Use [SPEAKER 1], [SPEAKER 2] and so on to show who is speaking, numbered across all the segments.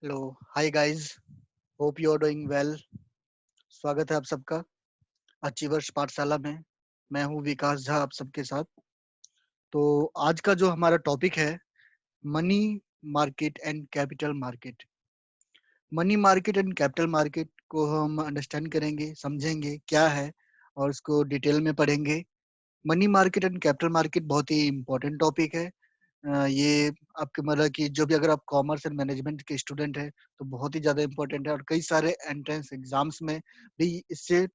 [SPEAKER 1] Hello, hi guys, hope you are doing well. स्वागत है आप सबका अचीवर्स पाठशाला में। मैं हूं विकास झा आप सबके साथ। तो आज का जो हमारा टॉपिक है, money market and capital market. Money market and capital market को हम अंडरस्टैंड करेंगे, समझेंगे क्या है और उसको डिटेल में पढ़ेंगे। Money market and capital market बहुत ही इम्पोर्टेंट टॉपिक है। ये आपके मतलब कि जो भी अगर आप कॉमर्स एंड मैनेजमेंट के स्टूडेंट हैं तो बहुत ही ज़्यादा इम्पोर्टेंट है, और कई सारे एंट्रेंस एग्जाम्स में भी इससे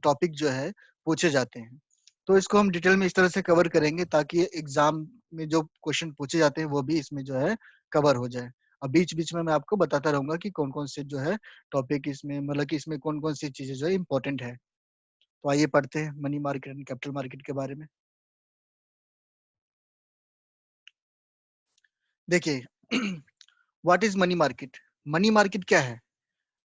[SPEAKER 1] टॉपिक जो है पूछे जाते हैं। तो इसको हम डिटेल में इस तरह से कवर करेंगे ताकि एग्जाम में जो क्वेश्चन पूछे जाते हैं वो भी इसमें जो है कवर हो जाए। और बीच बीच में मैं आपको बताता रहूंगा कि कौन कौन से जो है टॉपिक इसमें मतलब कि इसमें कौन कौन सी चीजें जो है इम्पोर्टेंट है। तो आइए पढ़ते हैं money market and capital market के बारे में। देखिए, what is money market? Money market क्या है?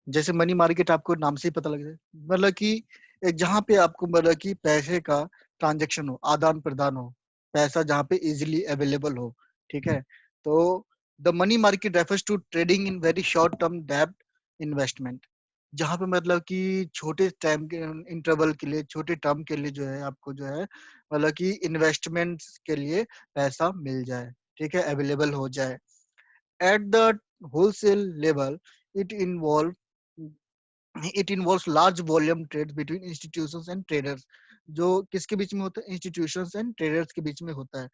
[SPEAKER 1] जैसे मनी मार्केट आपको नाम से ही पता लग जाए, मतलब कि जहाँ पे आपको मतलब कि पैसे का ट्रांजैक्शन हो, आदान प्रदान हो, पैसा जहाँ पे इजीली अवेलेबल हो। ठीक है। तो the money market refers to trading in very short term डेब्ट इन्वेस्टमेंट, जहाँ पे मतलब कि छोटे टाइम के इंटरवल के लिए, छोटे टर्म के लिए जो है आपको जो है मतलब कि इन्वेस्टमेंट के लिए पैसा मिल जाए। ठीक है, अवेलेबल हो जाए। At the wholesale level, it involve it involves large volume trades between institutions and traders, जो किसके बीच में होता है? institutions and traders के बीच में होता है।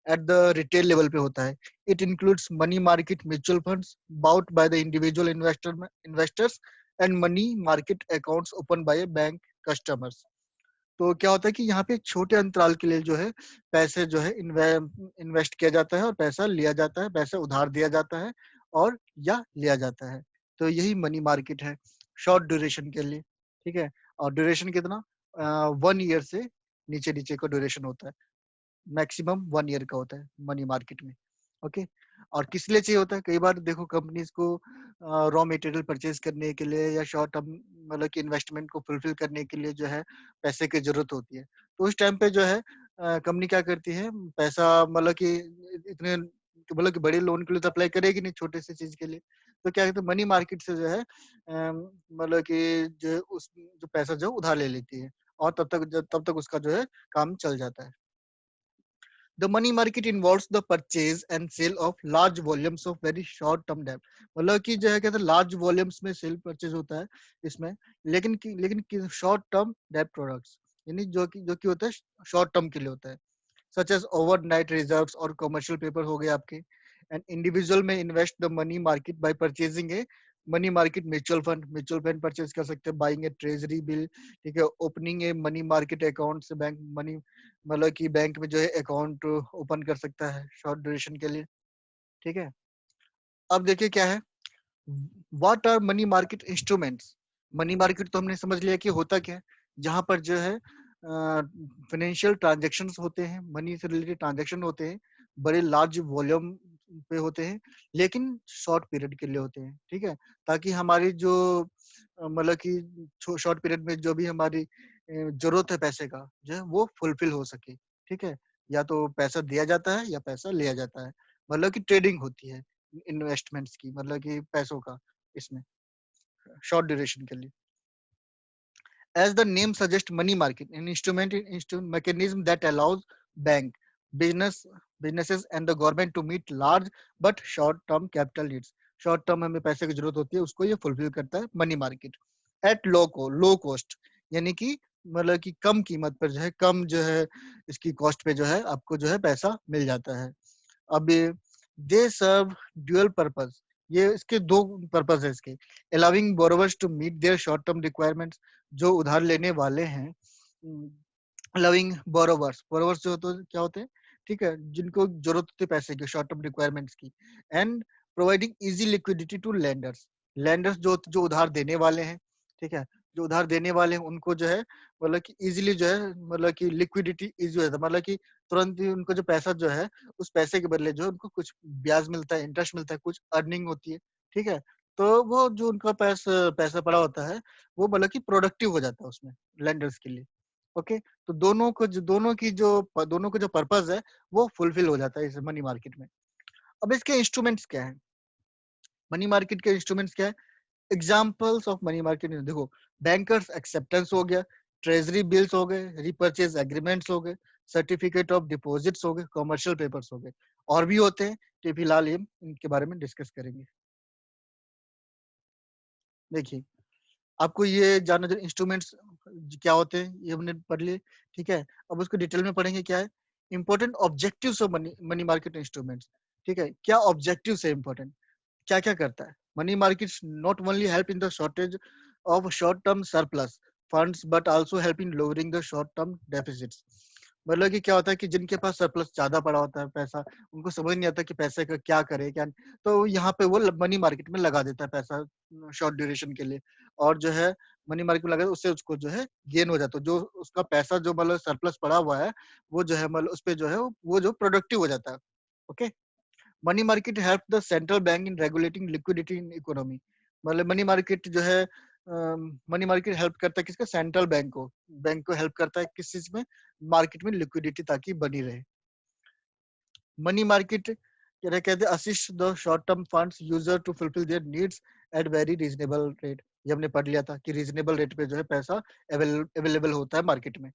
[SPEAKER 1] At the retail level पे होता है। It includes money market mutual funds bought by the individual investors and money market accounts opened by a bank customers। तो क्या होता है कि यहाँ पे छोटे अंतराल के लिए जो है पैसे जो है इन्वेस्ट किया जाता है और पैसा लिया जाता है, पैसा उधार दिया जाता है और या लिया जाता है। तो यही मनी मार्केट है, शॉर्ट ड्यूरेशन के लिए। ठीक है। और ड्यूरेशन कितना? 1 ईयर से नीचे नीचे का ड्यूरेशन होता है। मैक्सिमम 1 ईयर का होता है मनी मार्केट में। ओके। और किस लिए चाहिए होता है? कई बार देखो कंपनीज को रॉ मटेरियल परचेज करने के लिए या शॉर्ट टर्म मतलब कि इन्वेस्टमेंट को फुलफिल करने के लिए जो है पैसे की जरूरत होती है। तो उस टाइम पे जो है कंपनी क्या करती है, पैसा मतलब कि इतने मतलब कि बड़े लोन के लिए तो अप्लाई करेगी नहीं, छोटे से चीज के लिए। तो क्या कहते हैं, मनी मार्केट से जो है मतलब कि जो उस जो पैसा जो उधार ले लेती है, और तब तक उसका जो है काम चल जाता है। The money market involves the purchase and sale of large volumes of very short term debt। मतलब कि जो है कहते हैं लार्ज वॉल्यूम्स में सेल परचेज होता है इसमें। लेकिन शॉर्ट टर्म डेट प्रोडक्ट्स, यानी जो कि होता है शॉर्ट टर्म के लिए होता है, सच एज ओवरनाइट रिजर्व्स और कमर्शियल पेपर हो गए आपके। एंड इंडिविजुअल में invest the money market bye purchasing a money market mutual fund purchase कर सकते हैं, बाइंग ए ट्रेजरी बिल। ठीक है, opening a money market account से बैंक मनी मतलब कि बैंक में जो है अकाउंट ओपन कर सकता है शॉर्ट ड्यूरेशन के लिए। ठीक है। अब देखिए क्या है, what are money market instruments. Money market तो हमने समझ लिया कि होता क्या है, जहां पर जो है फाइनेंशियल ट्रांजैक्शंस होते हैं, मनी से रिलेटेड ट्रांजैक्शन होते हैं, बड़े लार्ज वॉल्यूम पे होते हैं, लेकिन शॉर्ट पीरियड के लिए होते हैं। ठीक है, ताकि हमारी जो मतलब कि शॉर्ट पीरियड में जो भी हमारी जरूरत है पैसे का जो है वो फुलफिल हो सके। ठीक है, या तो पैसा दिया जाता है या पैसा लिया जाता है, मतलब कि ट्रेडिंग होती है इन्वेस्टमेंट्स की, मतलब कि पैसों का, इसमें शॉर्ट ड्यूरेशन के लिए। As the name suggests, money market, an instrument mechanism that allows bank, business, businesses and the government to meet large but short-term capital needs. Short term हमें पैसे की जरूरत होती है, उसको ये फुलफिल करता है money market. At low cost, यानी कि मतलब कि कम कीमत पर जो है, कम जो है इसकी कॉस्ट पे जो है आपको जो है पैसा मिल जाता है। अब दे सर्व ड्यूअल पर्पस, ये इसके दो पर्पस है इसके। Allowing borrowers to meet their short term requirements, जो उधार लेने वाले हैं। अलाउिंग बोरोवर्स जो होते क्या होते हैं? ठीक है, जिनको जरूरत होती है पैसे की, शॉर्ट टर्म रिक्वायरमेंट्स की। And providing easy liquidity to lenders, lenders जो जो उधार देने वाले हैं। ठीक है, जो उधार देने वाले हैं उनको जो है मतलब कि इजीली जो है मतलब कि लिक्विडिटी इजी हो जाता है, मतलब कि तुरंत ही उनको जो पैसा जो है उस पैसे के बदले जो है उनको कुछ ब्याज मिलता है, इंटरेस्ट मिलता है, कुछ अर्निंग होती है। ठीक है, तो वो जो उनका पैसा पैसा पड़ा होता है वो मतलब कि प्रोडक्टिव हो जाता है उसमें, लेंडर्स के लिए। ओके। तो दोनों का जो पर्पस है वो फुलफिल हो जाता है इस मनी मार्केट में। अब इसके इंस्ट्रूमेंट्स क्या है? मनी मार्केट के इंस्ट्रूमेंट्स क्या है? एग्जाम्पल्स ऑफ मनी मार्केट देखो, बैंकर्स एक्सेप्टेंस हो गया, ट्रेजरी बिल्स हो गए, रिपर्चेज एग्रीमेंट्स हो गए, सर्टिफिकेट ऑफ डिपॉजिट्स हो गए, कमर्शियल पेपर्स हो गए, और भी होते हैं तो फिलहाल हम इनके बारे में डिस्कस करेंगे। देखिए, आपको ये जानना जो इंस्ट्रूमेंट्स क्या होते हैं ये हमने पढ़ लिए, ठीक है। अब उसको डिटेल में पढ़ेंगे। क्या है important objectives of money money market instruments, ठीक है। क्या ऑब्जेक्टिव्स है इंपॉर्टेंट, क्या क्या करता है? Money markets not only help in the shortage of short term surplus funds but also help in lowering the short term deficits. मतलब कि क्या होता है कि जिनके पास सरप्लस ज्यादा पड़ा होता है पैसा, उनको समझ नहीं आता कि पैसे का क्या करे क्या नहीं, तो यहाँ पे वो मनी मार्केट में लगा देता है पैसा शॉर्ट ड्यूरेशन के लिए, और जो है मनी मार्केट में लगा उससे उसको जो है गेन हो जाता है, जो उसका पैसा जो मतलब सरप्लस पड़ा हुआ है वो जो है मतलब उस पे जो है वो जो प्रोडक्टिव हो जाता है। Okay. Money market help the central bank in regulating liquidity in economy. मतलब मनी मार्केट जो है मनी मार्केट हेल्प करता है किसका? सेंट्रल बैंक को हेल्प करता है किस चीज में? मार्केट में लिक्विडिटी ताकि बनी रहे। मनी मार्केट कहते हैं assist the short term funds user to fulfil their needs at very reasonable rate. ये हमने पढ़ लिया था कि रीजनेबल रेट पे जो है पैसा अवेलेबल होता है मार्केट में।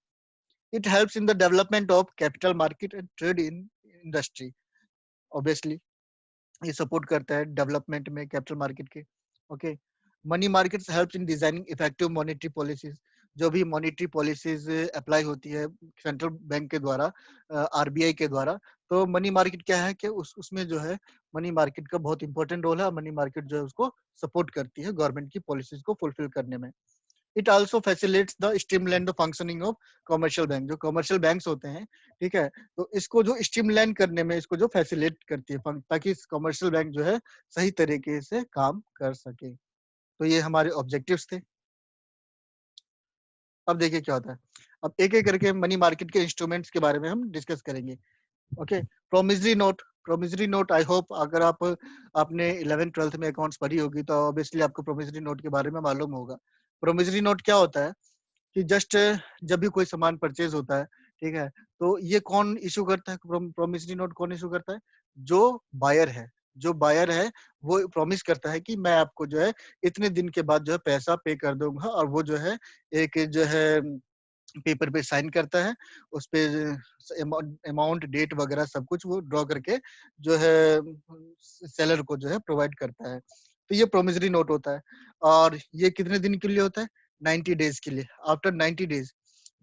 [SPEAKER 1] It helps in the development of capital market and trade in industry. Obviously ये सपोर्ट करता है डेवलपमेंट में कैपिटल मार्केट के। Okay. Money markets helps in designing effective monetary policies. जो भी मॉनेटरी पॉलिसीज अप्लाई होती है सेंट्रल बैंक के द्वारा, आरबीआई के द्वारा, तो मनी मार्केट क्या है कि उसमें जो है मनी मार्केट का बहुत इंपॉर्टेंट रोल है, और मनी मार्केट जो है उसको सपोर्ट करती है गवर्नमेंट की पॉलिसीज को फुलफिल करने में। It also facilitates the streamline the functioning of commercial bank. जो कमर्शियल बैंक्स होते हैं, ठीक है, तो इसको जो स्ट्रीमलाइन करने में इसको जो फैसिलिटेट करती है ताकि कमर्शियल बैंक जो है सही तरीके से काम कर सके। तो ये हमारे ऑब्जेक्टिव्स थे। अब देखिए क्या होता है। अब एक एक करके मनी मार्केट के इंस्ट्रूमेंट्स के बारे में हम डिस्कस करेंगे। Okay. Promissory note. Promissory note I hope अगर आपने 11th 12th में अकाउंट्स पढ़ी होगी तो ऑब्वियसली आपको प्रोमिसरी नोट के बारे में मालूम होगा। प्रोमिसरी नोट क्या होता है कि जस्ट जब भी कोई सामान परचेज होता है, ठीक है, तो ये कौन इशू करता है? प्रोमिसरी नोट कौन इशू करता है? जो बायर है। जो बायर है वो प्रॉमिस करता है कि मैं आपको जो है इतने दिन के बाद जो है पैसा पे कर दूंगा, और वो जो है एक जो है पेपर पे साइन करता है, उस पे अमाउंट डेट वगैरह सब कुछ वो ड्रॉ करके जो है सेलर को जो है प्रोवाइड करता है। तो ये प्रोमिसरी नोट होता है, और ये कितने दिन के लिए होता है? 90 डेज के लिए। आफ्टर 90 डेज,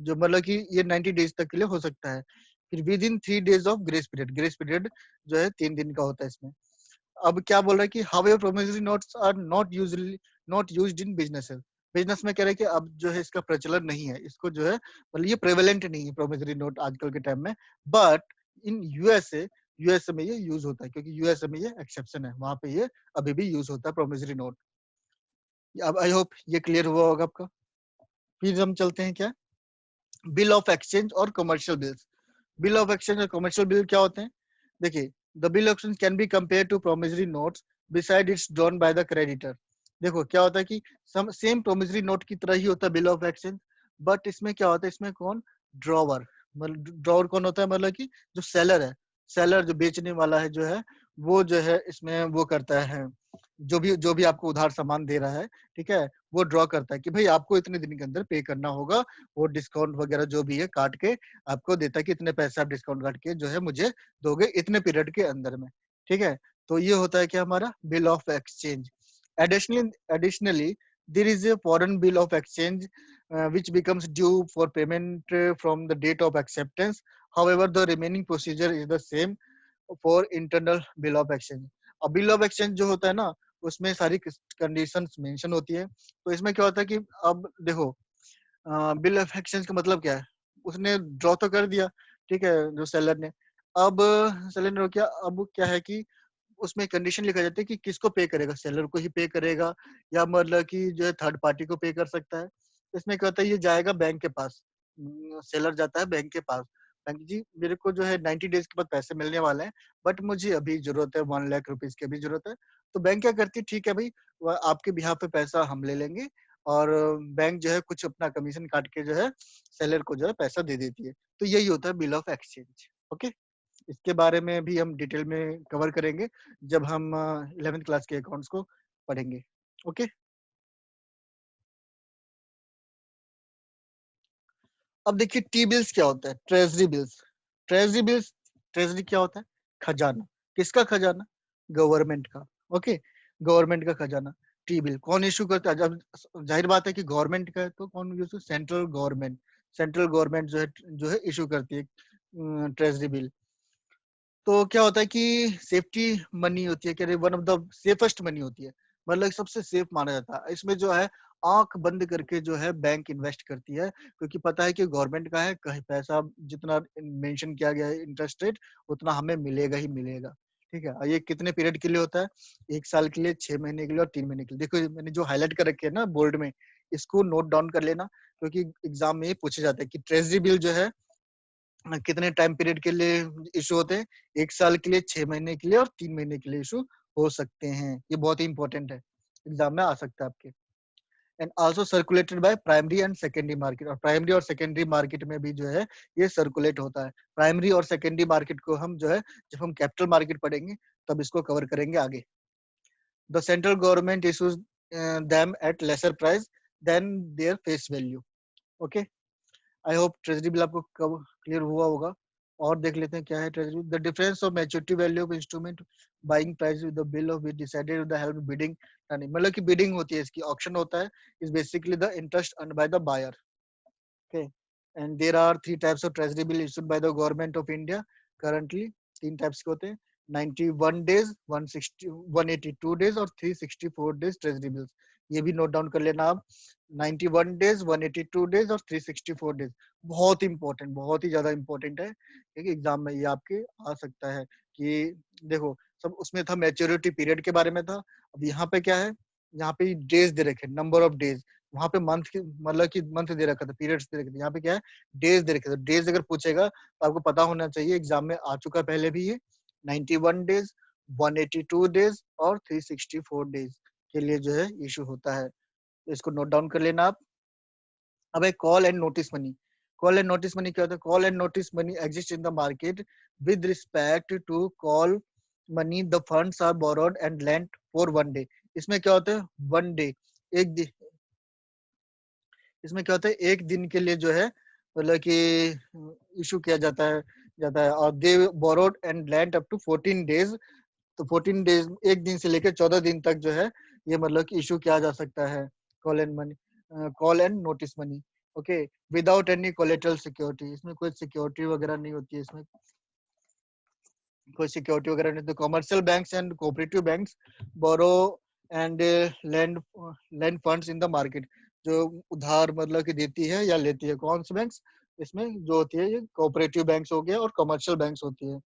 [SPEAKER 1] जो मतलब कि ये 90 डेज तक के लिए हो सकता है। फिर with in 3 days of grace period. Grace period जो है 3 दिन का होता है इसमें। अब क्या बोल रहा है कि however promissory notes are not used in businesses. Business में कह रहे हैं कि अब जो है इसका प्रचलन नहीं है, इसको जो है मतलब ये प्रेवलेंट नहीं है प्रोमिसरी नोट आजकल के टाइम में। बट इन यूएसए में ये यूज होता है, क्योंकि यूएसए में ये एक्सेप्शन है, वहां पे ये अभी भी यूज होता है प्रोमिसरी नोट। अब आई होप ये क्लियर हुआ होगा आपका। फिर हम चलते हैं क्या? बिल ऑफ एक्सचेंज और commercial bills. Bill of exchange और कमर्शियल बिल क्या होते हैं? देखिए, the bill of exchange can be compare to promissory notes beside it's drawn by the creditor. देखो क्या होता है कि सेम प्रोमिसरी नोट की तरह ही होता है बिल ऑफ एक्सचेंज, बट इसमें क्या होता है, इसमें कौन ड्रॉवर, मतलब ड्रॉवर कौन होता है? मतलब कि जो सेलर है, सेलर जो बेचने वाला है जो है, वो जो है इसमें वो करता है, जो भी आपको उधार सामान दे रहा है, ठीक है, वो ड्रॉ करता है कि भाई आपको इतने दिन के अंदर पे करना होगा। वो डिस्काउंट वगैरह जो भी है काट के आपको देता है कि इतने पैसे आप डिस्काउंट काट के जो है मुझे दोगे इतने पीरियड के अंदर में, ठीक है। तो ये होता है कि हमारा bill of exchange. Additionally there is a foreign bill of exchange which becomes due for payment from the date of acceptance. However, the remaining procedure is the same for internal bill of exchange. अब bill of exchange जो होता है ना, उसमें सारी conditions mention होती है। तो इसमें क्या होता है कि अब देखो, बिल ऑफ एक्सचेंज का मतलब क्या है? उसने ड्रॉ तो कर दिया, ठीक है, जो सेलर ने। अब सेलर ने क्या, अब क्या है कि उसमें कंडीशन लिखा जाता है कि किसको पे करेगा, सेलर को ही पे करेगा या मतलब कि जो है थर्ड पार्टी को पे कर सकता है। इसमें क्या होता है, ये जाएगा बैंक के पास, सेलर जाता है बैंक के पास, बैंक जी मेरे को जो है 90 डेज के बाद पैसे मिलने वाले हैं, बट मुझे अभी जरूरत है 1 लाख रुपीज की अभी जरूरत है। तो बैंक क्या करती है, ठीक है भाई, आपके बिहाफ पे पैसा हम ले लेंगे, और बैंक जो है कुछ अपना कमीशन काट के जो है सेलर को जो है पैसा दे देती है। तो यही होता है बिल ऑफ एक्सचेंज। ओके। इसके बारे में भी हम डिटेल में कवर करेंगे जब हम 11th क्लास के अकाउंट्स को पढ़ेंगे। ओके, अब देखिए टी बिल्स क्या होता है, treasury bills. Treasury bills, treasury क्या होता है? खजाना। किसका खजाना? गवर्नमेंट का। ओके, गवर्नमेंट का खजाना। टी बिल कौन इशू करता है? जब जाहिर बात है कि गवर्नमेंट का है तो कौन use? Central government. Central government जो है इशू करती है ट्रेजरी बिल। तो क्या होता है कि सेफ्टी मनी होती है, क्या one of the safest money होती है, मतलब सबसे सेफ माना जाता है। इसमें जो है आंख बंद करके जो है बैंक इन्वेस्ट करती है, क्योंकि पता है कि गवर्नमेंट का है, कहीं पैसा जितना मेंशन किया गया है इंटरेस्ट रेट उतना हमें मिलेगा ही मिलेगा। ठीक है, और ये कितने पीरियड के लिए होता है? 1 साल के लिए, 6 महीने के लिए और 3 महीने के लिए। देखो मैंने जो हाईलाइट कर रखे है ना बोर्ड में, इसको नोट डाउन कर लेना, क्योंकि एग्जाम में ये पूछे जाता है कि ट्रेजरी बिल जो है कितने टाइम पीरियड के लिए इशू होते हैं? 1 साल के लिए, 6 महीने के लिए और 3 महीने के लिए इशू हो सकते हैं। ये बहुत ही इंपॉर्टेंट है, एग्जाम में आ सकता है आपके। And also circulated by primary and secondary market. और प्राइमरी और सेकेंडरी मार्केट में भी जो है ये सर्कुलेट होता है। प्राइमरी और सेकेंडरी मार्केट को हम जो है जब हम कैपिटल मार्केट पढ़ेंगे तब इसको कवर करेंगे आगे। The central government issues them at lesser price than their face value. Okay, I hope treasury bill आपको कब क्लियर हुआ होगा। और देख लेते हैं क्या है treasury. The difference of maturity value of instrument buying price with the bill of decided with the help bidding. मतलब कि बिडिंग होती है, इसकी ऑक्शन होता है, is basically the interest earned by the buyer. Okay, and there are 3 types of treasury bill issued by the government of India currently. 3 types के होते हैं, 91 डेज, 160 182 डेज और 364 डेज ट्रेजरी बिल्स। ये भी नोट डाउन कर लेना आप। 91 days, 182 days और 364 डेज बहुत इंपॉर्टेंट, बहुत ही ज्यादा इंपॉर्टेंट है, क्योंकि एग्जाम में ये आपके आ सकता है। कि देखो सब उसमें था मैच्योरिटी पीरियड के बारे में था, अब यहाँ पे क्या है, यहाँ पे डेज दे रखे, नंबर ऑफ डेज। वहां पे मंथ की मतलब कि मंथ दे रखा था, पीरियड्स दे रखे थे, यहाँ पे क्या है डेज दे रखे थे। डेज अगर पूछेगा तो आपको पता होना चाहिए, एग्जाम में आ चुका पहले भी ये। 91 डेज, 182 डेज और 364 डेज के लिए जो है इशू होता है, तो इसको नोट डाउन कर लेना आप। अब एक call and notice money. Call and notice money क्या होता है? Call and notice money exist in the market with respect to call money the funds are borrowed and lent for 1 day. इसमें क्या होता है? 1 डे, एक दिन। इसमें क्या होता है, एक दिन के लिए जो है मतलब कि इशू किया जाता है और they borrowed and lent up to 14 days. तो 14 डेज, एक दिन से लेकर 14 दिन तक जो है ये मतलब कि इशू किया जा सकता है call and money, call and notice money. Okay, without any collateral security. इसमें कोई सिक्योरिटी वगैरह नहीं होती है, इसमें कोई सिक्योरिटी वगैरह नहीं। तो commercial banks and cooperative banks borrow and lend lend funds in the market. जो उधार मतलब कि देती है या लेती है, कौन सी बैंक्स? इसमें जो होती है ये कोऑपरेटिव बैंक्स हो गया और कमर्शियल बैंक्स होती है।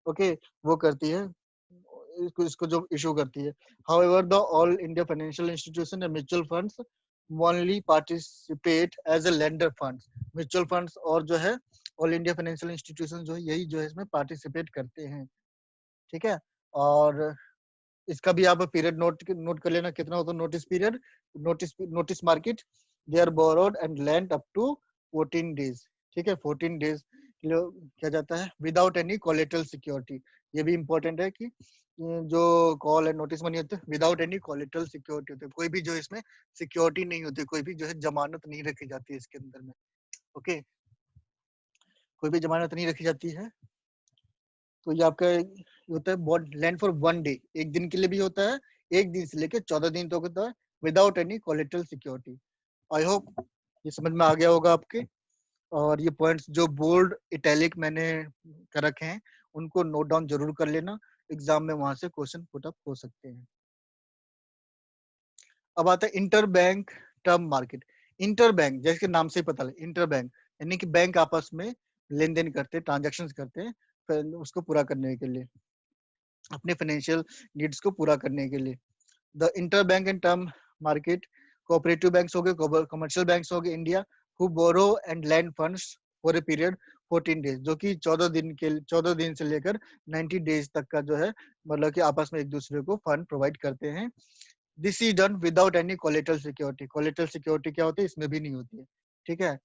[SPEAKER 1] ओके, वो करती है, इसको जो इशू करती है। However the all India financial institution and mutual funds only participate as a lender funds. Mutual funds और जो है ऑल इंडिया फाइनेंशियल इंस्टीट्यूशन जो है यही जो है इसमें पार्टिसिपेट करते हैं। ठीक है, और इसका भी आप पीरियड नोट कर लेना, कितना होता है notice period. Notice market, they are borrowed and lent up to 14 days. ठीक है, 14 डेज किया जाता है विदाउट एनी कोलेटरल सिक्योरिटी। ये भी इंपॉर्टेंट है कि जो कॉल एंड नोटिस मनी होते हैं विदाउट एनी कोलेटरल सिक्योरिटी होते हैं, कोई भी जो इसमें सिक्योरिटी नहीं होती, कोई भी जो है जमानत नहीं रखी जाती है इसके अंदर में। ओके, कोई भी जमानत नहीं रखी जाती है। तो ये आपका होता है बॉन्ड लैंड फॉर 1 डे, एक दिन के लिए भी होता है, एक दिन से लेकर 14 दिन तक होता है without any collateral security. I hope ये समझ में आ गया होगा आपके। और ये पॉइंट्स जो बोल्ड इटैलिक मैंने कर रखे हैं उनको नोट डाउन जरूर कर लेना, एग्जाम में वहां से क्वेश्चन पुट अप हो सकते हैं। अब आता है inter bank term market. Inter bank जैसे कि नाम से ही पता लगे, इंटर बैंक यानी कि बैंक आपस में लेन देन करते हैं, ट्रांजेक्शन करते हैं, फिर उसको पूरा करने के लिए, अपने फाइनेंशियल नीड्स को पूरा करने के लिए। The inter bank and term market, cooperative banks हो गए, कमर्शियल बैंक्स हो गए India, who borrow and lend funds for a period 14 days, जो कि 14 दिन से लेकर 90 डेज तक का जो है मतलब कि आपस में एक दूसरे को फंड प्रोवाइड करते हैं। This is done without any collateral security. Collateral security क्या होती है? इसमें भी नहीं होती है। ठीक है,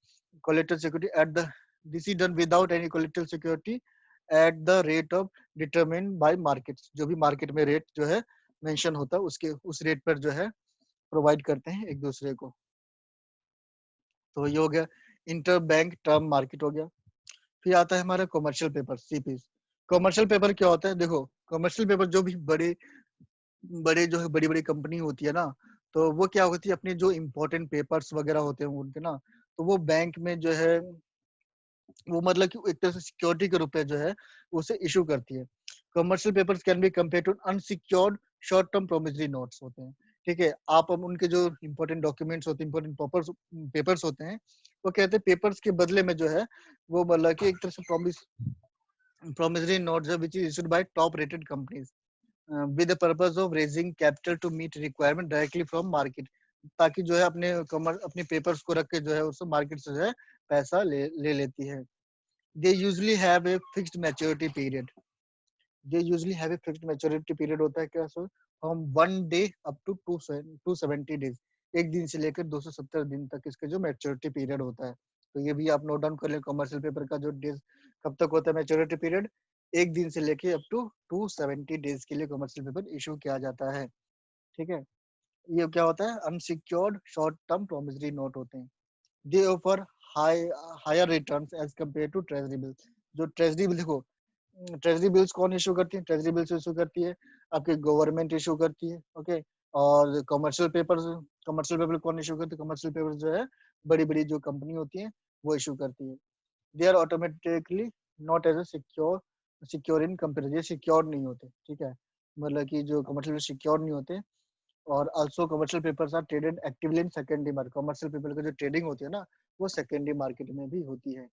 [SPEAKER 1] collateral security at the, this is done without any collateral security at the rate of determined bye market, जो भी मार्केट में रेट जो है मेंशन होता है उसके उस रेट पर जो है प्रोवाइड करते हैं एक दूसरे को। तो ये हो गया इंटर बैंक टर्म मार्केट हो गया। फिर आता है हमारा commercial paper, CP. Commercial paper क्या होता है, देखो कमर्शियल पेपर जो भी बड़े बड़े जो है बड़ी बड़ी कंपनी होती है ना, तो वो क्या होती है अपने जो इम्पोर्टेंट पेपर्स वगैरह होते हैं उनके ना, तो वो बैंक में जो है वो मतलब कि एक तरह से सिक्योरिटी के रूप में जो है उसे इशू करती है। Commercial papers can be compare to unsecured short term promissory notes होते हैं। ठीक है, आप अब उनके जो इंपॉर्टेंट डॉक्यूमेंट्स होते हैं, इंपॉर्टेंट पेपर्स होते हैं, वो कहते हैं पेपर्स के बदले में जो है वो मतलब कि एक तरह से promissory notes which is issued by top rated companies with the purpose of raising capital to meet requirement directly from market, ताकि जो है अपने पेपर्स को रख के जो है उससे मार्केट से जो है पैसा ले लेती है। they usually have a fixed maturity period they usually have a fixed maturity period होता है क्या sir, from 1 day up to 270 days, एक दिन से लेकर 270 दिन तक इसका जो मैच्योरिटी पीरियड होता है। तो ये भी आप नोट डाउन कर लें, कमर्शियल पेपर का जो डेज कब तक होता है मैच्योरिटी पीरियड, एक दिन से लेके अप टू 270 डेज के लिए कमर्शियल पेपर इशू किया जाता है। ठीक है, ये क्या होता है, unsecured short term promissory note होते हैं। They offer high higher returns as compare to treasury bills. जो ट्रेजरी बिल, देखो ट्रेजरी बिल्स कौन इशू करती है, ट्रेजरी बिल्स इशू करती है आपकी गवर्नमेंट इशू करती है। ओके, और कमर्शियल पेपर कौन इशू करती है, कमर्शियल पेपर जो है बड़ी बड़ी जो कंपनी होती है वो इशू करती है। They are automatically not as secure in comparison, ये सिक्योर नहीं होते। ठीक है, मतलब कि जो कमर्शियल सिक्योर नहीं होते। और also commercial papers are traded actively in secondary market, commercial paper की जो ट्रेडिंग होती है ना वो सेकेंडरी मार्केट में भी होती है।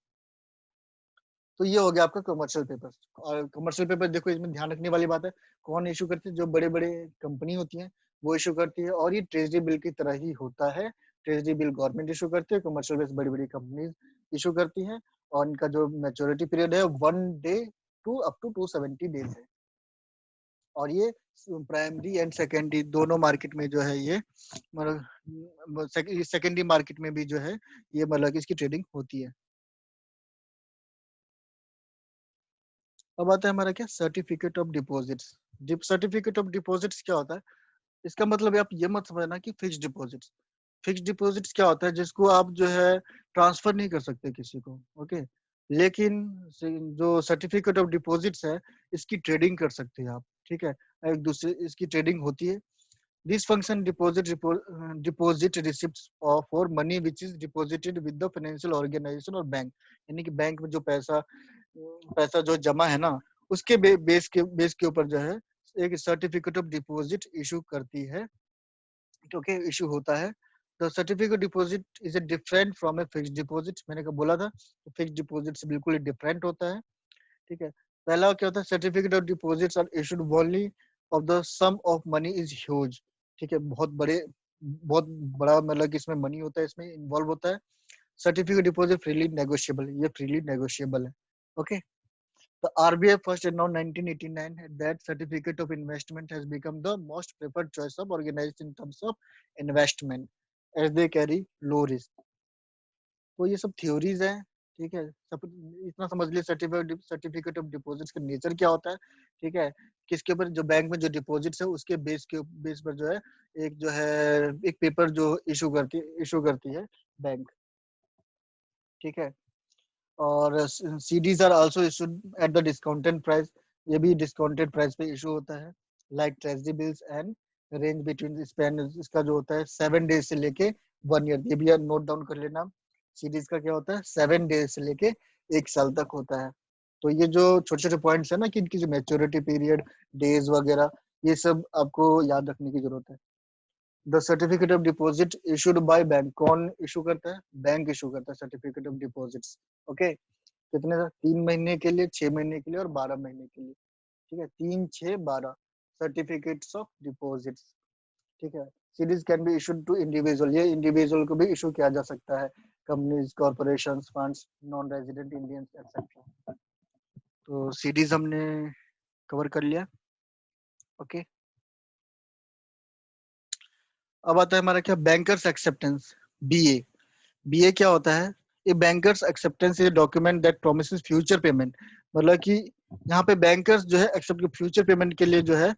[SPEAKER 1] तो ये हो गया आपका कमर्शियल पेपर। और कमर्शियल पेपर देखो इसमें ध्यान रखने वाली बात है, कौन इशू करती है, जो बड़े बड़े कंपनी होती है वो इशू करती है, और ये ट्रेजरी बिल की तरह ही होता है। ट्रेजरी बिल गवर्नमेंट इशू करती है, कमर्शियल बेस बड़ी बड़ी कंपनी इशू करती है, और इनका जो मैच्योरिटी पीरियड है 1 day to up to 270 days है। और ये प्राइमरी एंड सेकेंडरी दोनों मार्केट में जो है ये मतलब सेकेंडरी मार्केट में भी जो है ये मतलब इसकी ट्रेडिंग होती है। अब आता है हमारा क्या, certificate of deposits. Certificate of deposits क्या होता है, इसका मतलब आप ये मत समझना कि फिक्स डिपॉजिट्स क्या होता है, जिसको आप जो है ट्रांसफर नहीं कर सकते किसी को। ओके, लेकिन जो सर्टिफिकेट ऑफ डिपॉजिट्स है इसकी ट्रेडिंग कर सकते हैं आप। ठीक है, एक दूसरे इसकी ट्रेडिंग होती है। This function deposit receipts for money which is deposited with the financial organisation और बैंक, यानी कि बैंक में जो पैसा पैसा जो जमा है ना उसके बेस के ऊपर जो है एक सर्टिफिकेट ऑफ डिपॉजिट इशू करती है। ओके, इशू होता है। तो certificate deposit is a different from a fixed deposit, मैंने कहा बोला था फिक्स्ड डिपॉजिट से बिल्कुल डिफरेंट होता है। ठीक है, पहला क्या होता है, certificate of deposits are issued only of the sum of money is huge. ठीक है, बहुत बड़ा मतलब कि इसमें मनी होता है, इसमें इन्वॉल्व होता है। सर्टिफिकेट डिपॉजिट फ्रीली नेगोशिएबल, ये फ्रीली नेगोशिएबल है। Okay, the RBI first announced 1989 that certificate of investment has become the most preferred choice of organization in terms of investment as they carry low risk। तो ये सब theories हैं। ठीक है, सब इतना समझ लिए सर्टिफिकेट ऑफ डिपॉजिट्स का नेचर क्या होता है। ठीक है, किसके ऊपर, जो बैंक में जो डिपॉजिट्स है उसके बेस पर जो है एक पेपर जो इशू करती है बैंक। ठीक है, और CDs are also issued at the discounted price, ये भी डिस्काउंटेड प्राइस पे इशू होता है। Like treasury bills and range between span, इसका जो होता है 7 days से लेके 1 year, ये भी नोट डाउन कर लेना। सीरीज का क्या होता है 7 days से लेके 1 साल तक होता है। तो ये जो छोटे छोटे पॉइंट्स है ना कि इनकी जो मैच्योरिटी पीरियड, डेज वगैरह, ये सब आपको याद रखने की जरूरत है। The certificate of deposit issued by bank, कौन इशू करता है, बैंक इशू करता है सर्टिफिकेट ऑफ डिपॉजिट्स। ओके, कितने 3 महीने के लिए, 6 महीने के लिए और 12 महीने के लिए। ठीक है, 3, 6, 12 सर्टिफिकेट्स ऑफ डिपॉजिट्स। ठीक है, series can be issued to individual, ये इंडिविजुअल को भी इशू किया जा सकता है, companies, corporations, funds, non resident Indians etcetera. तो सीरीज हमने कवर कर लिया। ओके, अब आता है हमारा क्या, बैंकर्स एक्सेप्टेंस, BA। BA क्या होता है, a banker's acceptance is a document that promises future payment मतलब कि यहाँ पे बैंकर्स जो है एक्सेप्ट फ्यूचर पेमेंट के लिए जो है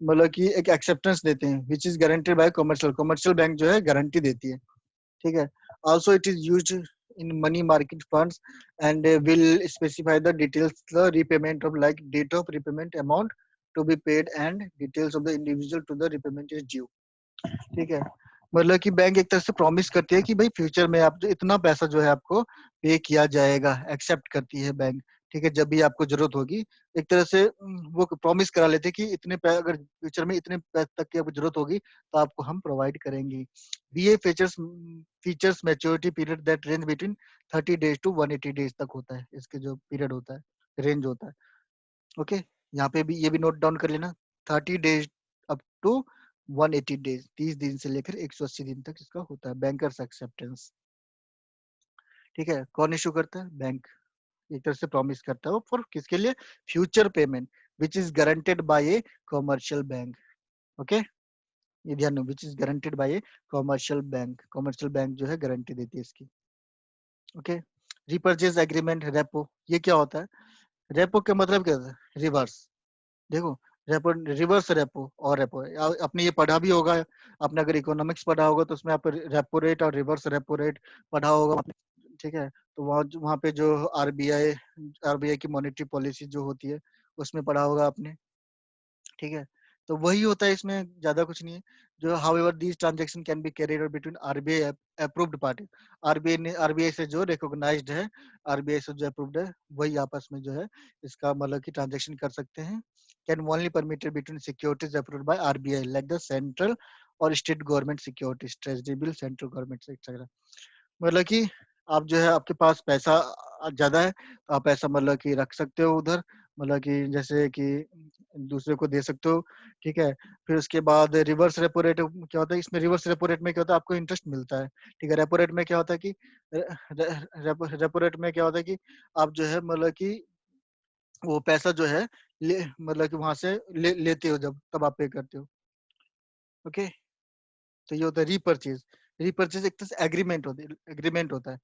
[SPEAKER 1] मतलब कि एक एक्सेप्टेंस देते हैं which is guaranteed by commercial bank जो है गारंटी देती है, ठीक है। Also it is used in money market funds and will specify the details the repayment of like date of repayment amount to be paid and details of the individual to the repayment is due, ठीक है। मतलब कि bank एक तरह से promise करती है कि भाई फ्यूचर में आप जो इतना पैसा जो है आपको पे किया जाएगा, एक्सेप्ट करती है बैंक, ठीक है। जब भी आपको जरूरत होगी एक तरह से वो प्रॉमिस करा लेते हैं कि अगर फ्यूचर में इतने पैसे तक की आपको जरूरत होगी तो आपको हम प्रोवाइड करेंगे। BA features maturity period that range between 30 days to 180 days तक होता है, इसके जो पीरियड होता है, रेंज होता है। ओके, यहाँ पे भी ये भी नोट डाउन कर लेना, 30 days अप टू 180 days, 30 दिन से लेकर 180 दिन तक इसका होता है बैंकर्स एक्सेप्टेंस, ठीक है। कौन इशू करता है? बैंक एक तरह से प्रॉमिस करता है वो फॉर किसके लिए? Future payment which is guaranteed bye A commercial bank. Okay, ये ध्यान दो, विच is guaranteed bye A commercial bank जो है गारंटी देती है इसकी। ओके, रिपर्चेज एग्रीमेंट रेपो, ये क्या होता है? रेपो का मतलब क्या होता है? रिवर्स। देखो, रेपो, रिवर्स रेपो और रेपो आपने ये पढ़ा भी होगा, आपने अगर इकोनॉमिक्स पढ़ा होगा तो उसमें आप रेपो रेट और रिवर्स रेपो रेट पढ़ा होगा आपने, ठीक है। तो वहाँ पे जो आरबीआई आरबीआई की मॉनेटरी पॉलिसी जो होती है उसमें पढ़ा होगा आपने, ठीक है। तो वही होता है, इसमें ज्यादा कुछ नहीं है। जो however these transaction can be carried out between RBI approved party, RBI से जो रिकॉग्नाइज्ड है, आरबीआई से जो अप्रूव्ड है, वही आपस में जो है इसका मतलब कि ट्रांजैक्शन कर सकते हैं। Can only permitted between securities approved by RBI like the central और state government securities, treasury bill, central government etcetera. मतलब कि आप जो है आपके पास पैसा ज्यादा है तो आप ऐसा मतलब कि रख सकते हो उधर, मतलब कि जैसे कि दूसरे को दे सकते हो, ठीक है। फिर उसके बाद रिवर्स रेपो रेट क्या होता है? इसमें रिवर्स रेपो रेट में क्या होता है? आपको इंटरेस्ट मिलता है, ठीक है। रेपो रेट में क्या होता है कि रेपो रेट में क्या होता है कि आप जो है मतलब कि वो पैसा जो है मतलब कि वहां से लेते हो जब, तब आप पे करते हो। ओके, तो ये होता है रीपर्चेज। रीपर्चेज एक तरह से एग्रीमेंट होता है,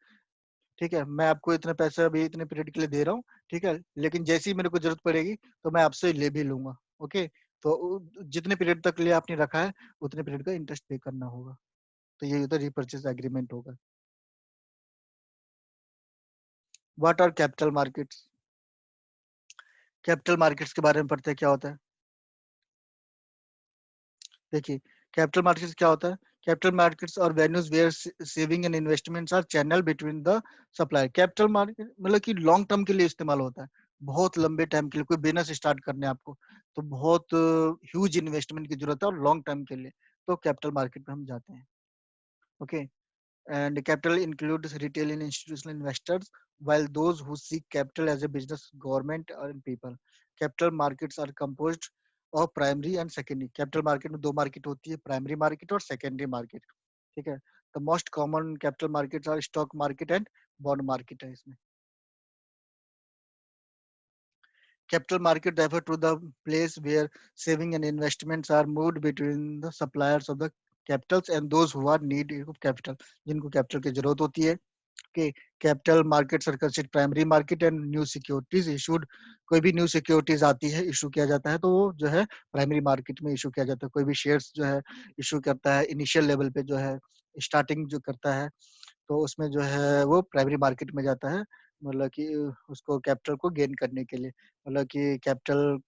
[SPEAKER 1] ठीक है। मैं आपको इतने पैसे अभी इतने पीरियड के लिए दे रहा हूँ, ठीक है, लेकिन जैसे ही मेरे को जरूरत पड़ेगी तो मैं आपसे ले भी लूंगा। ओके, तो जितने पीरियड तक लिए आपने रखा है उतने पीरियड का इंटरेस्ट पे करना होगा, तो ये होता है रिपर्चेज एग्रीमेंट होगा। What are capital markets? Capital markets के बारे में पढ़ते हैं, क्या होता है? देखिए, कैपिटल मार्केट्स क्या होता है? कैपिटल मार्केट्स और venues where saving and investments are channel between the supply. Capital market मतलब कि लॉन्ग टर्म के लिए इस्तेमाल होता है, बहुत लंबे टाइम के लिए कोई बिजनेस स्टार्ट करने आपको तो बहुत ह्यूज इन्वेस्टमेंट की जरूरत है और लॉन्ग टर्म के लिए, तो कैपिटल मार्केट में हम जाते हैं। Okay, and capital includes retail and institutional investors, while those who seek capital as a business, government and people. Capital markets are composed of primary and secondary. Capital market में दो market होती है, primary market और secondary market, ठीक है। The most common capital markets are stock market and bond market है इसमें। Capital market refer to the place where saving and investments are moved between the suppliers of the capitals and those who are need of capital, जिनको capital की जरूरत होती है। के capital markets are considered primary market and new securities issued, कोई भी new securities आती है, इशू किया जाता है, तो वो जो है प्राइमरी मार्केट में इशू किया जाता है। कोई भी शेयर्स जो है इशू करता है इनिशियल लेवल पे जो है, स्टार्टिंग जो करता है, तो उसमें जो है वो प्राइमरी मार्केट में जाता है, मतलब कि उसको कैपिटल को गेन करने के लिए, मतलब कि कैपिटल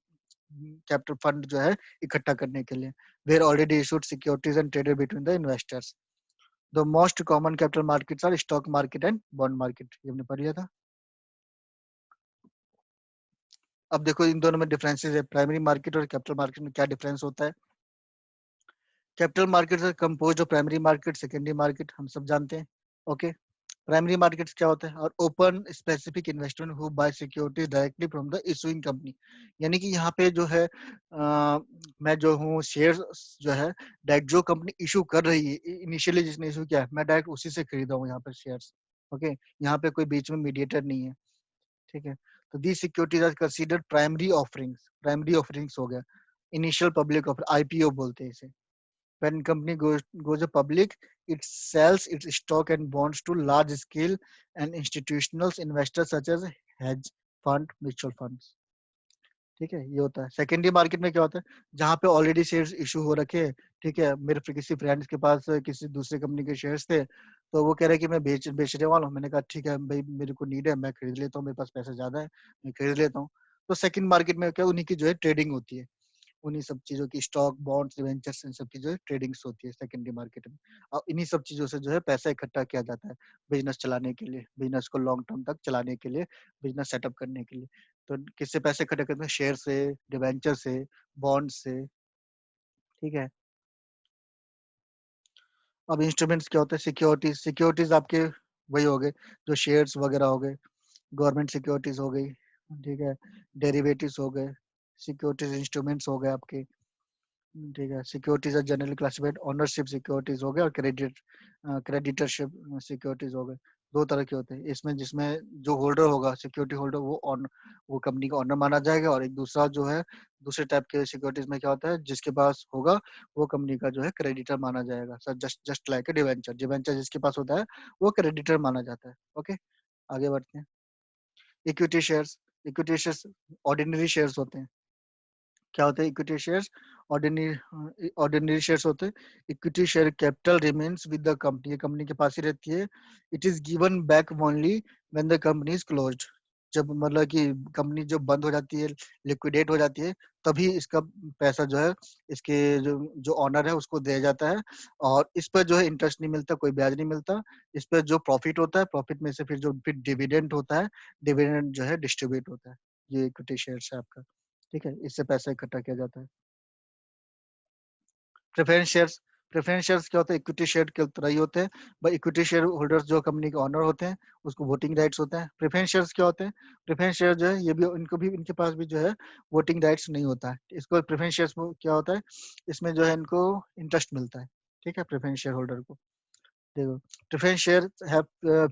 [SPEAKER 1] कैपिटल फंड जो है इकट्ठा करने के लिए। Where already issued securities and traded between the investors. The most common capital markets are stock market and bond market, ये हमने पढ़ लिया था। अब देखो इन दोनों में डिफरेंसेस है, प्राइमरी मार्केट और कैपिटल मार्केट में क्या डिफरेंस होता है। Capital market are composed of primary market, secondary market, हम सब जानते हैं। ओके, प्राइमरी मार्केट्स क्या होता है? और open specific investment who buy securities directly from the issuing company, यानी कि यहाँ पे जो है मैं जो हूँ शेयर जो है डायरेक्ट जो कंपनी इशू कर रही है, इनिशियली जिसने इशू किया है मैं डायरेक्ट उसी से खरीदा हूँ यहाँ पर शेयर्स। ओके, यहाँ पे कोई बीच में मीडिएटर नहीं है, ठीक है। तो the securities are considered primary offerings हो गया। इनिशियल पब्लिक ऑफर, आईपीओ बोलते हैं इसे। When company goes public, it sells its stock and bonds to large scale and institutional investors such as hedge fund, mutual funds. ठीक है, ये होता है। सेकेंडरी मार्केट में क्या होता है, जहाँ पे ऑलरेडी शेयर्स इशू हो रखे हैं, ठीक है, मेरे किसी फ्रेंड्स के पास किसी दूसरे कंपनी के शेयर्स थे, तो वो कह रहे हैं कि मैं बेचने वाला हूँ। मैंने कहा ठीक है भाई, मेरे को नीड है, मैं खरीद लेता हूँ, मेरे पास पैसा ज्यादा है, मैं खरीद लेता हूँ। तो सेकंड मार्केट में क्या, उन्हीं की जो है ट्रेडिंग होती है, उन्हीं सब चीजों की, स्टॉक, बॉन्ड्स, डिवेंचर्स, इन सब की जो है ट्रेडिंग्स होती है सेकेंडरी मार्केट में। और इन्हीं सब चीजों से जो है पैसा इकट्ठा किया जाता है बिजनेस चलाने के लिए, बिजनेस को लॉन्ग टर्म तक चलाने के लिए, बिजनेस सेटअप करने के लिए। तो किससे पैसे इकट्ठा करते हैं? शेयर से, डिवेंचर से, बॉन्ड से। ठीक है। अब इंस्ट्रूमेंट्स क्या होते हैं? सिक्योरिटीज। सिक्योरिटीज आपके वही हो गए जो शेयर्स वगैरह हो गए, गवर्नमेंट सिक्योरिटीज हो गई, ठीक है, डेरिवेटिव्स हो गए, सिक्योरिटीज इंस्ट्रूमेंट्स हो गए आपके। ठीक है। Securities are generally classified, ownership securities हो गए और क्रेडिटरशिप सिक्योरिटीज हो गए। दो तरह के होते हैं इसमें, जिसमें जो होल्डर होगा, सिक्योरिटी होल्डर, वो कंपनी का ऑनर माना जाएगा। और एक दूसरा जो है, दूसरे टाइप के सिक्योरिटीज में क्या होता है, जिसके पास होगा वो कंपनी का जो है क्रेडिटर माना जाएगा। Sir just just like a debenture, debenture जिसके पास होता है वो क्रेडिटर माना जाता है। ओके, आगे बढ़ते हैं। Equity shares. Equity shares ordinary shares होते हैं। क्या होता है इक्विटी शेयर्स? ऑर्डिनरी शेयर्स होते हैं। Equity share capital remains with the company, ये कंपनी के पास ही रहती है। It is given back only when the company is closed, जब मतलब कि कंपनी जब बंद हो जाती है, लिक्विडेट हो जाती है, तभी इसका पैसा जो है, इसके जो जो ऑनर है उसको दिया जाता है। और इस पर जो है इंटरेस्ट नहीं मिलता, कोई ब्याज नहीं मिलता। इस पर जो प्रॉफिट होता है, प्रॉफिट में से फिर डिविडेंड होता है, डिविडेंड जो है डिस्ट्रीब्यूट होता है। ये इक्विटी शेयर्स है आपका। ठीक है, इससे पैसा इकट्ठा किया जाता है। Preference shares. प्रेफरेंस शेयर्स क्या होता है? इक्विटी शेयर के तरह ही होते हैं, बट इक्विटी शेयर होल्डर्स जो कंपनी के ऑनर होते हैं, उसको वोटिंग राइट्स होते हैं। प्रेफरेंस शेयर्स क्या होते हैं? प्रेफरेंस शेयर जो है, ये भी इनको भी, इनके पास भी जो है वोटिंग राइट्स नहीं होता है। इसको प्रेफरेंस शेयर्स में क्या होता है, इसमें जो है इनको इंटरेस्ट मिलता है। ठीक है, प्रेफरेंस शेयर होल्डर को। देखो, different share have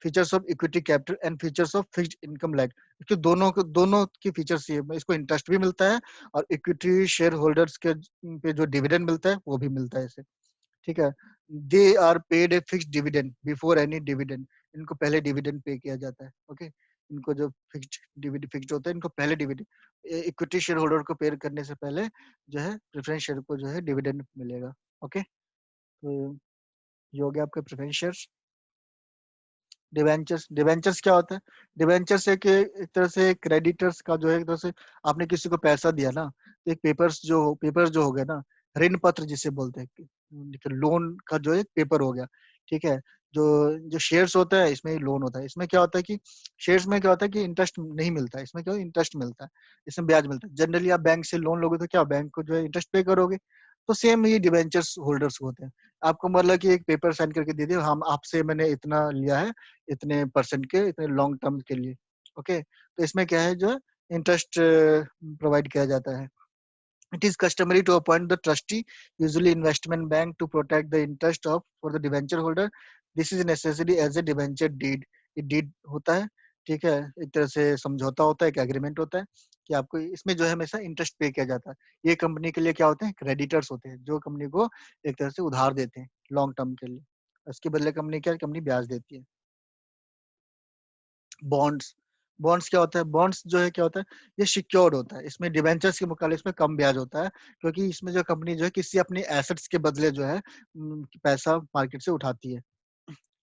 [SPEAKER 1] features of equity capital and features of fixed income like. इसके दोनों की फीचर्स ये, इसको इंटरेस्ट भी मिलता है, और इक्विटी शेयर होल्डर्स के पे जो डिविडेंड मिलता है वो भी मिलता है इसे। ठीक है। They are paid a fixed dividend before any dividend, इनको पहले डिविडेंड पे किया जाता है। ओके, इनको जो फिक्स्ड होता है, इनको पहले डिविडेंड, इक्विटी शेयर होल्डर को पे करने से पहले जो है प्रेफरेंस शेयर को जो है डिविडेंड मिलेगा। ओके, तो ये हो गया आपका प्रेफरेंस शेयर्स। डिवेंचर्स। डिवेंचर्स क्या होता है? डिवेंचर्स एक तरह से क्रेडिटर्स का जो है, एक तरह से आपने किसी को पैसा दिया ना, तो एक पेपर्स जो हो गए ना, ऋण पत्र जिसे बोलते हैं, लोन का जो एक पेपर हो गया। ठीक है। जो जो शेयर्स होता है, इसमें लोन होता है। इसमें क्या होता है कि शेयर्स में क्या होता है कि इंटरेस्ट नहीं मिलता है, इसमें क्या इंटरेस्ट मिलता है, इसमें ब्याज मिलता है। जनरली आप बैंक से लोन लोगे तो क्या बैंक को जो है इंटरेस्ट पे करोगे, तो सेम ये डिवेंचर्स होल्डर्स होते हैं। आपको मतलब कि एक पेपर साइन करके दे दिया, हम आपसे मैंने इतना लिया है, इतने परसेंट के, इतने लॉन्ग टर्म के लिए। ओके, तो इसमें क्या है, जो इंटरेस्ट प्रोवाइड किया जाता है। It is customary to appoint the trustee, usually investment bank, to protect the interest of for the debenture holder. This is necessary as a debenture deed. ये डीड होता है। ठीक है, एक तरह से समझौता होता है, एक एग्रीमेंट होता है कि आपको इसमें जो है हमेशा इंटरेस्ट पे किया जाता है। ये कंपनी के लिए क्या होते हैं? क्रेडिटर्स होते हैं, जो कंपनी को एक तरह से उधार देते हैं लॉन्ग टर्म के लिए। उसके बदले कंपनी क्या, कंपनी ब्याज देती है। बॉन्ड्स। बॉन्ड्स क्या होता है? बॉन्ड्स जो है क्या होता है, ये सिक्योर्ड होता है। इसमें डिवेंचर्स के मुकाबले इसमें कम ब्याज होता है, क्योंकि इसमें जो कंपनी जो है किसी अपनी एसेट्स के बदले जो है पैसा मार्केट से उठाती है।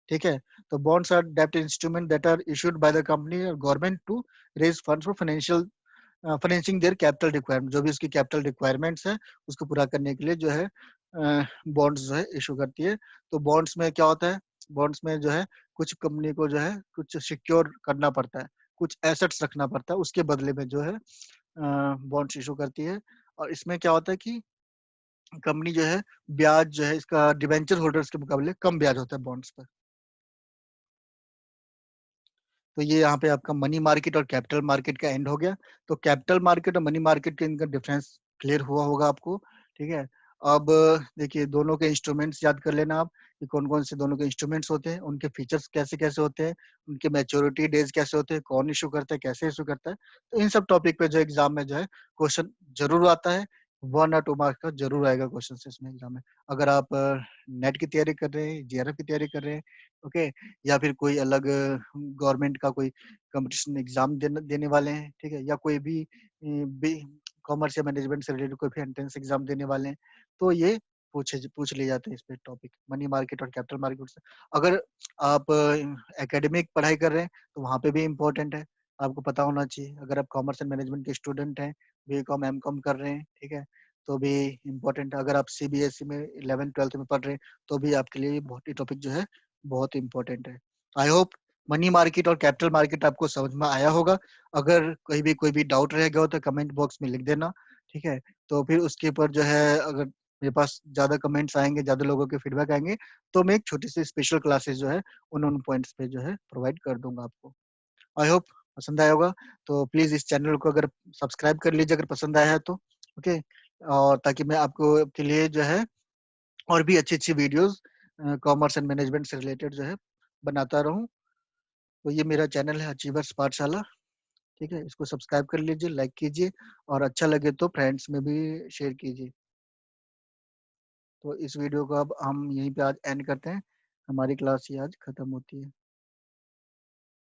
[SPEAKER 1] ठीक है। तो बॉन्ड्स आर डेब्ट instrument that are issued by the company और government to raise funds for financing their capital requirement. जो भी उसकी कैपिटल रिक्वायरमेंट्स है, उसको पूरा करने के लिए जो है बॉन्ड्स जो है इशू करती है। तो बॉन्ड्स में क्या होता है? बॉन्ड्स में जो है कुछ कंपनी को जो है कुछ सिक्योर करना पड़ता है, कुछ एसेट्स रखना पड़ता है, उसके बदले में जो है बॉन्ड्स इशू करती है। और इसमें क्या होता है कि कंपनी जो है ब्याज जो है इसका डिवेंचर होल्डर्स के मुकाबले कम ब्याज होता है बॉन्ड्स पर। तो ये यहाँ पे आपका मनी मार्केट और कैपिटल मार्केट का एंड हो गया। तो कैपिटल मार्केट और मनी मार्केट के इनका डिफरेंस क्लियर हुआ होगा आपको। ठीक है। अब देखिए, दोनों के इंस्ट्रूमेंट्स याद कर लेना आप कि कौन कौन से दोनों के इंस्ट्रूमेंट्स होते हैं, उनके फीचर्स कैसे कैसे होते हैं, उनके मैच्योरिटी डेज कैसे होते हैं, कौन इशू करता है, कैसे इशू करता है। तो इन सब टॉपिक पे जो एग्जाम में जो है क्वेश्चन जरूर आता है। 1 और 2 मार्क्स का ज़रूर आएगा क्वेश्चन इसमें एग्ज़ाम में। अगर आप नेट की तैयारी कर रहे हैं, जेआरएफ की तैयारी कर रहे हैं, ओके? या फिर कोई अलग गवर्नमेंट का कोई कॉम्पिटिशन एग्ज़ाम देने वाले हैं, ठीक है? या कोई भी बी कॉमर्स या मैनेजमेंट से रिलेटेड कोई भी एंट्रेंस एग्ज़ाम देने वाले हैं, तो ये पूछ लिए जाते हैं इस पे टॉपिक, मनी मार्केट और कैपिटल मार्केट से। अगर आप एकेडमिक पढ़ाई कर रहे हैं, तो वहाँ पे भी इम्पोर्टेंट है, आपको पता होना चाहिए। अगर आप कॉमर्स एंड मैनेजमेंट के स्टूडेंट हैं, बीकॉम, एमकॉम कर रहे हैं, ठीक है? तो भी इम्पोर्टेंट है। अगर आप सीबीएसई में 11th-12th में पढ़ रहे हैं, तो भी आपके लिए बहुत ही टॉपिक जो है, बहुत इम्पोर्टेंट है। आई होप मनी मार्केट और कैपिटल मार्केट आपको समझ में आया होगा। अगर कहीं भी कोई भी डाउट रह गया हो तो कमेंट बॉक्स में लिख देना, ठीक है? तो फिर उसके ऊपर जो है अगर मेरे पास ज़्यादा कमेंट्स आएँगे, ज़्यादा लोगों के फीडबैक आएँगे, तो मैं एक छोटी-सी स्पेशल क्लासेस जो है, उन पॉइंट्स पे जो है प्रोवाइड कर दूँगा आपको। आई होप पसंद आया होगा, तो प्लीज़ इस चैनल को अगर सब्सक्राइब कर लीजिए अगर पसंद आया है तो, ओके? और ताकि मैं आपको के लिए जो है और भी अच्छी-अच्छी वीडियोज़ कॉमर्स एंड मैनेजमेंट से रिलेटेड जो है बनाता रहूँ। तो ये मेरा चैनल है अचीवर्स पाठशाला, ठीक है? इसको सब्सक्राइब कर लीजिए, लाइक कीजिए और अच्छा लगे तो फ्रेंड्स में भी शेयर कीजिए। तो इस वीडियो को अब हम यहीं पे आज एंड करते हैं। हमारी क्लास ये आज खत्म होती है।